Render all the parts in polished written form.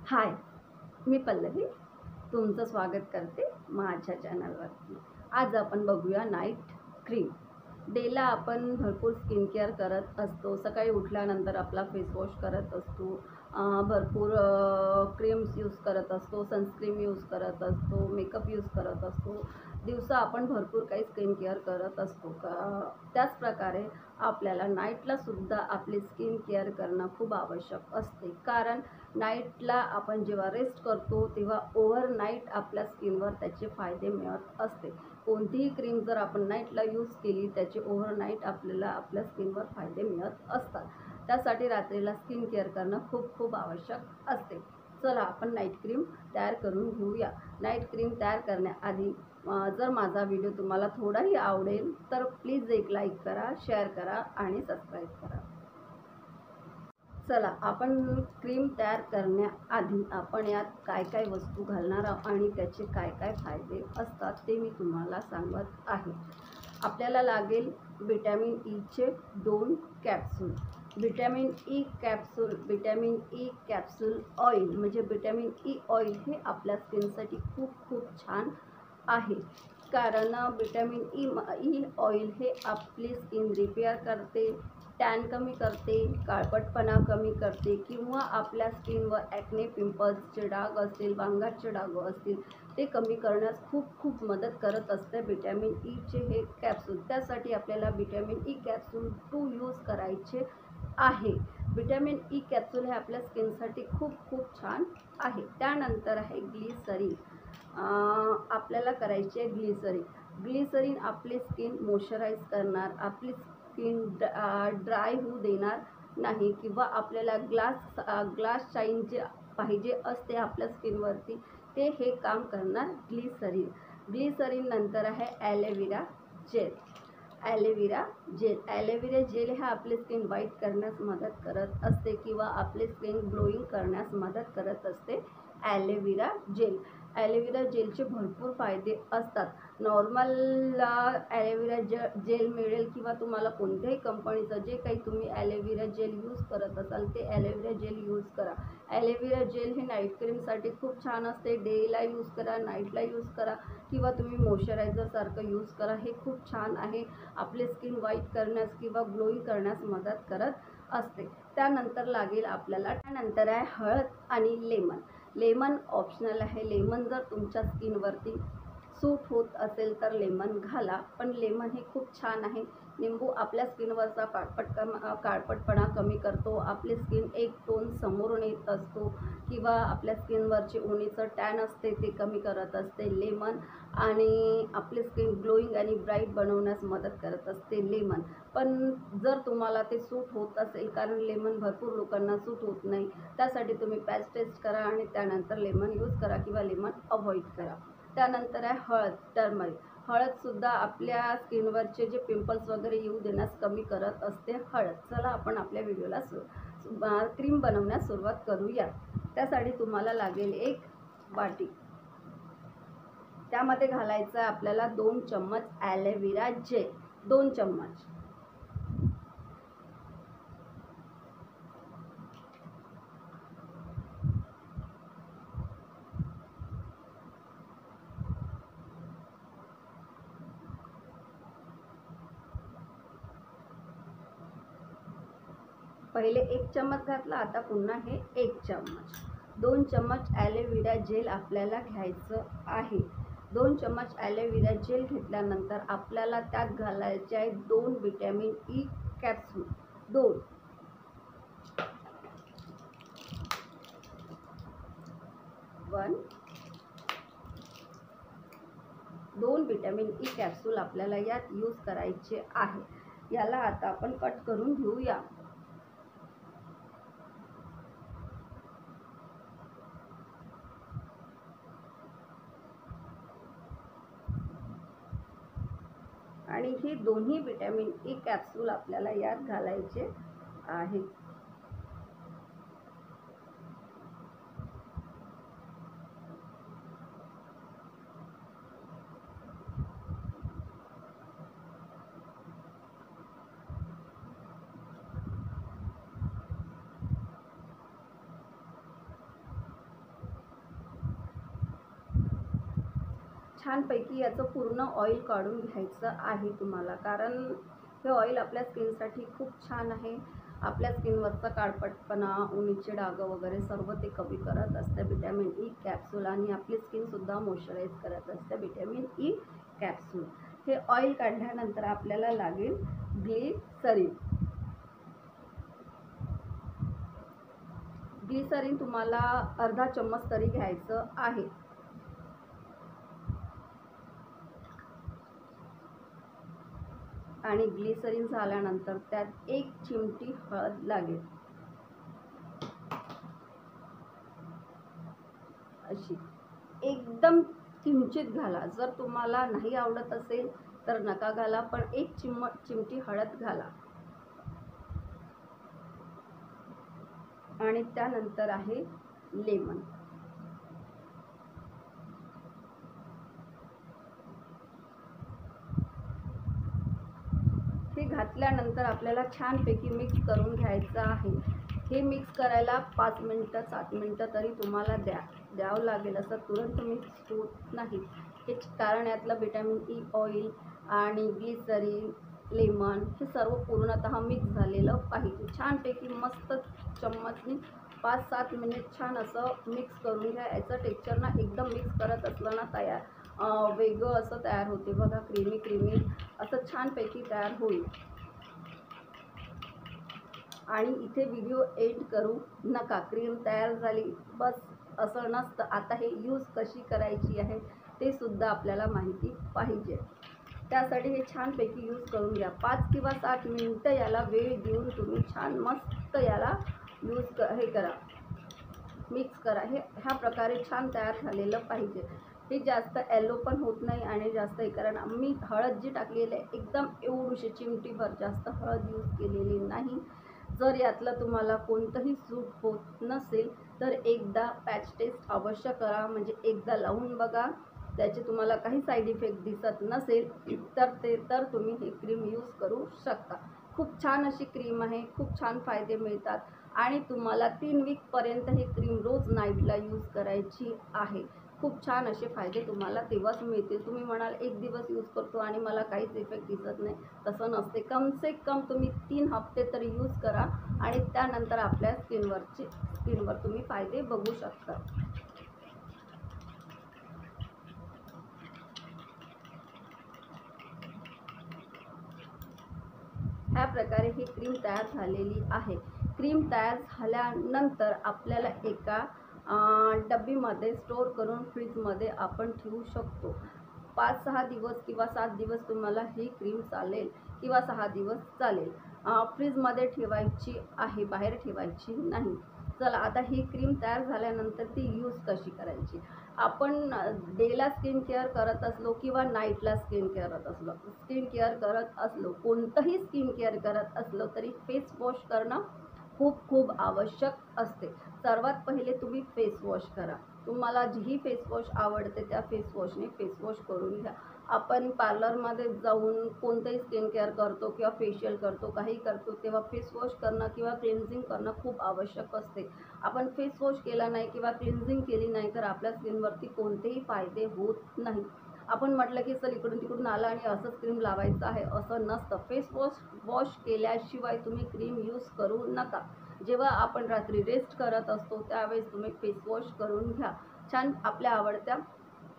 हाय, मी पल्लवी तुमचं स्वागत करते माझ्या चॅनलवरती। आज आपण बघूया नाईट क्रीम। डेला आपण भरपूर स्किन केअर करत असतो। सकाळी उठल्यानंतर आपला फेस वॉश करत असतो, भरपूर क्रीम्स यूज करत असतो, सनस्क्रीम यूज करत असतो, मेकअप यूज करत असतो। दिवसा आपण भरपूर काही स्किन केअर करत असतो त्याच प्रकारे आपल्याला नाईटला सुद्धा आपली स्किन केअर करणं खूप आवश्यक असते। कारण नाईटला आपण जेव्हा रेस्ट करतो तेव्हा ओव्हरनाईट आपल्या स्किनवर त्याचे फायदे मिळत असते। कोणतीही क्रीम जर आपण नाईटला यूज केली त्याचे ओव्हरनाईट आपल्याला आपल्या स्किनवर फायदे मिळत असतात। त्यासाठी रात्रीला स्किन केअर करणं खूप खूप आवश्यक असते। चला आपण नाईट क्रीम तयार करून घेऊया। नाईट क्रीम तयार करण्याआधी जर माझा व्हिडिओ तुम्हाला थोडाही आवडेल तर प्लीज एक लाईक करा, शेअर करा आणि सबस्क्राईब करा। चला आपण क्रीम तयार करण्याआधी आपण यात काय काय वस्तू घालणार आहोत आणि त्याचे काय काय फायदे असतात ते मी तुम्हाला सांगत आहे। आपल्याला लागेल विटॅमिन ईचे 2 capsule, vitamin E capsule, vitamin E capsule oil म्हणजे विटॅमिन ई ऑइल हे आपल्या स्किनसाठी खूप खूप छान आहे। कारण विटॅमिन ई ऑइल हे आपली स्किन रिपेअर करते, टॅन कमी करते, काळपटपणा कमी करते किंवा आपल्या स्किनवर ॲक्ने, पिंपल्सचे डाग असतील, वांगटचे डाग असतील ते कमी करण्यास खूप खूप मदत करत असते विटॅमिन ईचे हे कॅप्सूल। त्यासाठी आपल्याला विटॅमिन ई कॅप्सूल 2 यूज करायचे आहे। विटॅमिन ई कॅप्सूल हे आपल्या स्किनसाठी खूप खूप छान आहे। त्यानंतर आहे ग्लिसरीन। आपल्याला करायची आहे ग्लिसरीन। ग्लिसरीन आपली स्किन मॉइश्चराईज करणार, आपली स्किन ड्राय होऊ देणार नाही किंवा आपल्याला ग्लास शाईन जे पाहिजे असते आपल्या स्किनवरती ते हे काम करणार ग्लिसरीन। ग्लिसरीन नंतर आहे aloe vera gel. Aloe vera gel, aloe vera gel हे आपली स्किन व्हाईट करण्यास मदत करत असते किंवा आपली स्किन ग्लोईंग करण्यास मदत करत असते ॲलोवेरा जेल। ॲलोवेरा जेलचे भरपूर फायदे असतात। नॉर्मल ॲलोवेरा जेल मिळेल किंवा तुम्हाला कोणत्याही कंपनीचं जे काही तुम्ही ॲलोवेरा जेल यूज करत असाल ते ॲलोवेरा जेल यूज करा। ॲलोवेरा जेल हे नाईट क्रीमसाठी खूप छान असते। डेला यूज करा, नाईटला यूज करा किंवा तुम्ही मॉइश्चरायझरसारखं यूज करा, हे खूप छान आहे। आपले स्किन व्हाईट करण्यास किंवा ग्लोईंग करण्यास मदत करत असते। त्यानंतर लागेल आपल्याला, त्यानंतर आहे हळद आणि लेमन। लेमन ऑप्शनल आहे। लेमन जर तुमच्या स्किनवरती सूट होत असेल तर लेमन घाला, पण लेमन हे खूप छान आहे। लिंबू आपल्या स्किनवरचा काळपटपणा कमी करतो, आपली स्किन एक टोन समोरून येत असतो किंवा आपल्या स्किनवरचे उन्हीचं टॅन असते ते कमी करत असते लेमन आणि आपली स्किन ग्लोईंग आणि ब्राईट बनवण्यास मदत करत असते लेमन। पण जर तुम्हाला ते सूट होत असेल, कारण लेमन भरपूर लोकांना सूट होत नाही, त्यासाठी तुम्ही पॅच टेस्ट करा आणि त्यानंतर लेमन यूज करा किंवा लेमन अवॉइड करा। त्यानंतर आहे हळद, टर्मरिक। हळदसुद्धा आपल्या स्किनवरचे जे पिंपल्स वगैरे येऊ देण्यास कमी करत असते हळद। चला आपण आपल्या व्हिडिओला क्रीम बनवण्यास सुरुवात करूया। त्यासाठी तुम्हाला लागेल एक वाटी, त्यामध्ये घालायचं आपल्याला 2 चम्मच ॲलोवेरा जेल, 2 चम्मच। पहिले 1 चम्मच घातला, आता पुन्हा हे 1 चम्मच। 2 चम्मच ॲलोवेरा जेल आपल्याला घ्यायचं आहे। 2 चम्मच ॲलोवेरा जेल घेतल्यानंतर आपल्याला त्यात घालायचे आहे 2 vitamin E capsule, 2 vitamin E capsule आपल्याला यात यूज करायचे आहे। याला आता आपण कट करून घेऊया। आणि ही दोन्ही विटॅमिन ई कॅप्सूल आपल्याला यात घालायचे आहे। छानपैकी याचं पूर्ण ऑइल काढून घ्यायचं आहे तुम्हाला, कारण हे ऑइल आपल्या स्किनसाठी खूप छान आहे. आपल्या स्किनवरचा काळपटपणा, उन्हाचे डाग वगैरे सर्व ते कमी करत असते व्हिटॅमिन ई कॅप्सूल, आणि आपली स्किनसुद्धा मॉइश्चराईज करत असते व्हिटॅमिन ई कॅप्सूल. हे ऑइल काढल्यानंतर आपल्याला लागेल ग्लिसरीन. ग्लिसरीन तुम्हाला अर्धा चम्मच तरी घ्यायचं आहे. आणि ग्लिसरीन झाल्यानंतर त्यात 1 चिमटी हळद लागेल. अशी एकदम किंचित घाला. जर तुम्हाला नाही आवडत असेल तर नका घाला, पण 1 चिमटी हळद घाला. आणि त्यानंतर आहे लेमन. हे घातल्यानंतर आपल्याला छानपैकी मिक्स करून घ्यायचं आहे. हे मिक्स करायला 5 मिनटं 7 मिनटं तरी तुम्हाला द्यावं लागेल. असं तुरंत मिक्स होत नाही. हे कारण यातलं व्हिटॅमिन ई ऑइल आणि ग्लिसरीन, लेमन हे सर्व पूर्णतः मिक्स झालेलं पाहिजे. छानपैकी मस्त चम्मचनी 5-7 मिनिट छान असं मिक्स करून घ्या. याचं टेक्स्चर ना एकदम मिक्स करत असलं ना वेगळं असं तयार होते बघा, क्रीमी असं छानपैकी तयार होईल. आणि इथे व्हिडिओ एंड करू नका. क्रीम तयार झाली बस असं नसतं. आता हे यूज कशी करायची आहे ते सुद्धा आपल्याला माहिती पाहिजे. त्यासाठी हे छानपैकी यूज करून घ्या. 5 किंवा 7 मिनिटं याला वेळ देऊन तुम्ही छान मस्त याला हे करा, मिक्स करा. हे ह्या प्रकारे छान तयार झालेलं पाहिजे. हे जास्त येलो पण होत नाही आणि जास्त हे, कारण मी हळद जी टाकलेली आहे एकदम एवढीशी चिमटीभर, जास्त हळद यूज केलेली नाही. जर यातलं तुम्हाला कोणतंही सूट होत नसेल तर एकदा पॅच टेस्ट अवश्य करा. म्हणजे एकदा लावून बघा. त्याचे तुम्हाला काही साईड इफेक्ट दिसत नसेल तर तुम्ही ही क्रीम यूज करू शकता. खूप छान अशी क्रीम आहे. खूप छान फायदे मिळतात आणि तुम्हाला 3 वीकपर्यंत ही क्रीम रोज नाईटला यूज करायची आहे. खूप छान असे फायदे तुम्हाला तेव्हाच मिळतील. तुम्ही म्हणाल 1 दिवस यूज करतो आणि मला काहीच इफेक्ट दिसत नाही, तसं नसते. कम से कम तुम्ही 3 हफ्ते तरी यूज करा आणि त्यानंतर आपल्या स्किनवर तुम्ही फायदे बघू शकता. ह्या प्रकारे ही क्रीम तयार झालेली आहे. क्रीम तयार झाल्यानंतर आपल्याला एका डब्बीमध्ये स्टोर करून फ्रीजमध्ये आपण ठेवू शकतो. 5-6 दिवस किंवा 7 दिवस तुम्हाला ही क्रीम चालेल किंवा 6 दिवस चालेल. फ्रीजमध्ये ठेवायची आहे, बाहेर ठेवायची नाही. चला आता ही क्रीम तयार झाल्यानंतर ती यूज कशी करायची. आपण डेला स्किन केअर करत असलो किंवा नाईटला स्किन केअर करत असलो, कोणतंही स्किन केअर करत असलो तरी फेस वॉश करणं खूप आवश्यक असते. सर्वात पहिले तुम्ही फेस वॉश करा. तुम्हाला जी फेस वॉश आवडते त्या फेस वॉशने फेस वॉश करून घ्या. आपण पार्लरमध्ये जाऊन कोणतंही स्किन केअर करतो किंवा फेशियल करतो, काही करतो, तेव्हा फेस वॉश करणं किंवा क्लिन्झिंग करणं खूप आवश्यक असते. आपण फेस वॉश केला नाही किंवा क्लिन्झिंग केली नाही तर आपल्या स्किनवरती कोणतेही फायदे होत नाही. आपण म्हटलं की चल इकडून तिकडून आलं आणि असंच क्रीम लावायचं आहे, असं नसतं. फेस वॉश केल्याशिवाय तुम्ही क्रीम यूज करू नका. जेव्हा आपण रात्री रेस्ट करत असतो त्यावेळेस तुम्ही फेस वॉश करून घ्या. छान आपल्या आवडत्या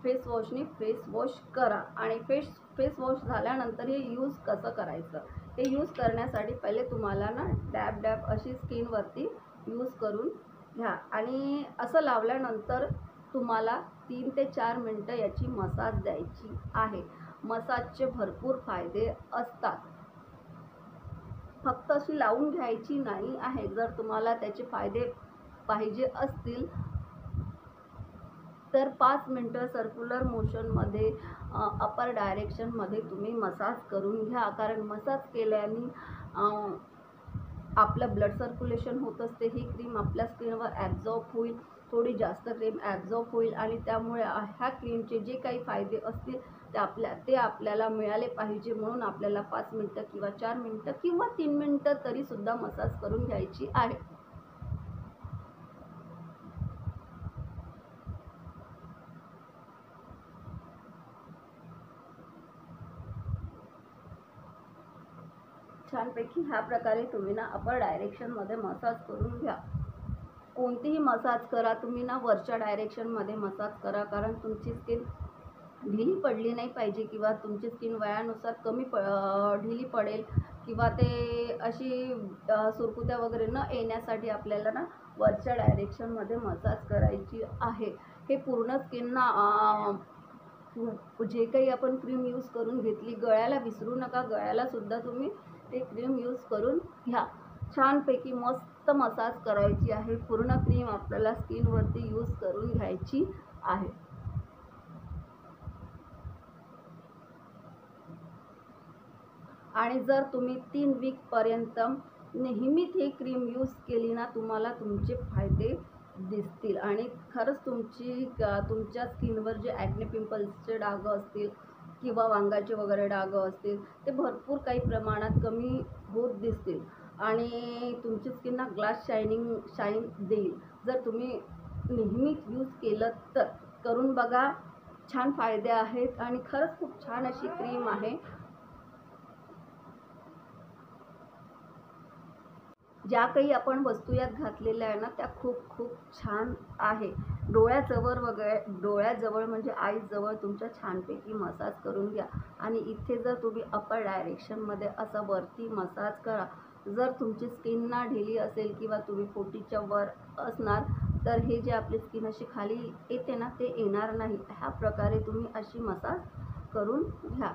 फेस वॉशने फेस वॉश करा. आणि फेस वॉश झाल्यानंतर हे यूज कसं करायचं, हे यूज करण्यासाठी पहिले तुम्हाला ना डॅब अशी स्किनवरती यूज करून घ्या. आणि असं लावल्यानंतर तुम्हाला 3 ते 4 मिनटं याची मसाज द्यायची आहे. मसाजचे भरपूर फायदे असतात. फक्त अशी लावून घ्यायची नाही आहे. जर तुम्हाला त्याचे फायदे पाहिजे असतील तर 5 मिनटं सर्क्युलर मोशनमध्ये अपर डायरेक्शनमध्ये तुम्ही मसाज करून घ्या. कारण मसाज केल्याने आपलं ब्लड सर्क्युलेशन होत असते. ही क्रीम आपल्या स्किनवर ॲब्झॉर्ब होईल, थोडी जास्त क्रीम ॲब्झॉर्ब होईल आणि त्यामुळे ह्या क्रीमचे जे काही फायदे असतील ते आपल्याला मिळाले पाहिजे. म्हणून आपल्याला 5 मिनटं किंवा 4 मिनटं किंवा 3 मिनटं तरीसुद्धा मसाज करून घ्यायची आहे. छानपैकी ह्या प्रकारे तुम्ही ना अपर डायरेक्शनमध्ये मसाज करून घ्या. कोणतीही मसाज करा तुम्ही ना वरच्या डायरेक्शनमध्ये मसाज करा, कारण तुमची स्किन ढिली पडली नाही पाहिजे किंवा तुमची स्किन वयानुसार ढिली पडेल किंवा ते अशी सुरकुत्या वगैरे न येण्यासाठी आपल्याला ना वरच्या डायरेक्शनमध्ये मसाज करायची आहे. हे पूर्ण स्किनना जे काही आपण क्रीम यूज करून घेतली, गळ्याला विसरू नका, गळ्यालासुद्धा तुम्ही ते क्रीम यूज करून घ्या. छानपैकी मस्त मसाज करायची आहे. पूर्ण क्रीम आपल्याला स्किनवरती यूज करून घ्यायची आहे. आणि जर तुम्ही 3 वीकपर्यंत नेहमीच ही क्रीम यूज केली ना, तुम्हाला तुमचे फायदे दिसतील आणि खरंच तुमच्या स्किनवर जे ॲक्ने पिंपल्सचे डाग असतील किंवा वांगाचे वगैरे डाग असतील ते भरपूर काही प्रमाणात कमी होत दिसतील आणि तुमची स्किन ना ग्लास शाईन देईल. जर तुम्ही नेहमीच यूज केलं तर करून बघा. छान फायदे आहेत आणि खरंच खूप छान अशी क्रीम आहे. ज्या काही आपण वस्तू यात घातलेल्या आहे ना त्या खूप खूप छान आहे. डोळ्याजवळ म्हणजे आईजवळ तुमच्या छानपैकी मसाज करून घ्या आणि इथे जर तुम्ही अपर डायरेक्शनमध्ये असं वरती मसाज करा. जर तुमची स्किन ना ढिली असेल किंवा तुम्ही 40च्या वर असणार तर हे जे आपली स्किन अशी खाली येते ना ते येणार नाही. ह्या प्रकारे तुम्ही अशी मसाज करून घ्या.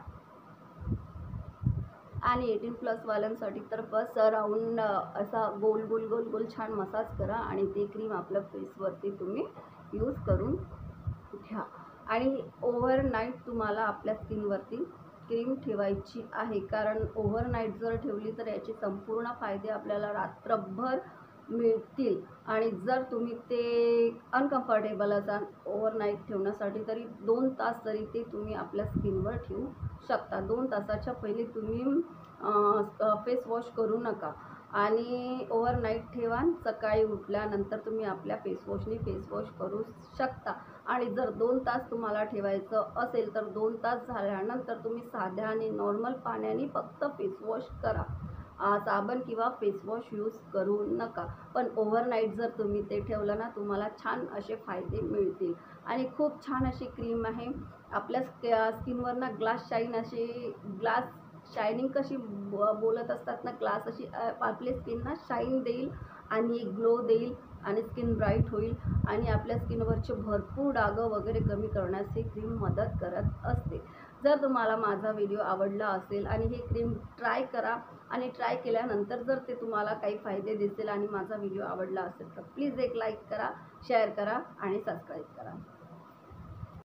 आणि 18+ वाल्यांसाठी तर बस राऊंड असा गोल गोल गोल गोल छान मसाज करा आणि ते क्रीम आपल्या फेसवरती तुम्ही यूज करून घ्या. आणि ओव्हरनाईट तुम्हाला आपल्या स्किनवरती क्रीम ठेवायची आहे, कारण ओव्हरनाईट जर ठेवली तर याचे संपूर्ण फायदे आपल्याला रात्रभर मिळतील. आणि जर तुम्ही ते अनकम्फर्टेबल असाल ओव्हरनाईट ठेवण्यासाठी तरी 2 तास तरी ते तुम्ही आपल्या स्किनवर ठेवू शकता. 2 तासाच्या पहिले तुम्ही फेस वॉश करू नका आणि ओव्हरनाईट ठेवा. सकाळी उठल्यानंतर तुम्ही आपल्या फेस वॉश करू शकता. आणि जर 2 तास तुम्हाला ठेवायचं असेल तर 2 तास झाल्यानंतर तुम्ही साध्या आणि नॉर्मल पाण्याने फक्त फेस वॉश करा. साबण किंवा फेस वॉश यूज करू नका. पण ओव्हरनाईट जर तुम्ही ते ठेवलं ना तुम्हाला छान असे फायदे मिळतील. आणि खूप छान अशी क्रीम आहे. आपल्या स्किनवर ना ग्लास शायनिंग कशी बोलत असतात ना, ग्लास अशी आपली स्किन ना शाईन देईल आणि ग्लो देईल आणि स्किन ब्राईट होईल आणि आपल्या स्किनवरचे भरपूर डाग वगैरे कमी करण्यास ही क्रीम मदत करत असते. जर तुम्हाला माझा व्हिडिओ आवडला असेल आणि हे क्रीम ट्राय करा आणि ट्राय केल्यानंतर जर ते तुम्हाला काही फायदे दिसतील आणि माझा व्हिडिओ आवडला असेल तर प्लीज एक लाईक करा, शेअर करा आणि सबस्क्राईब करा.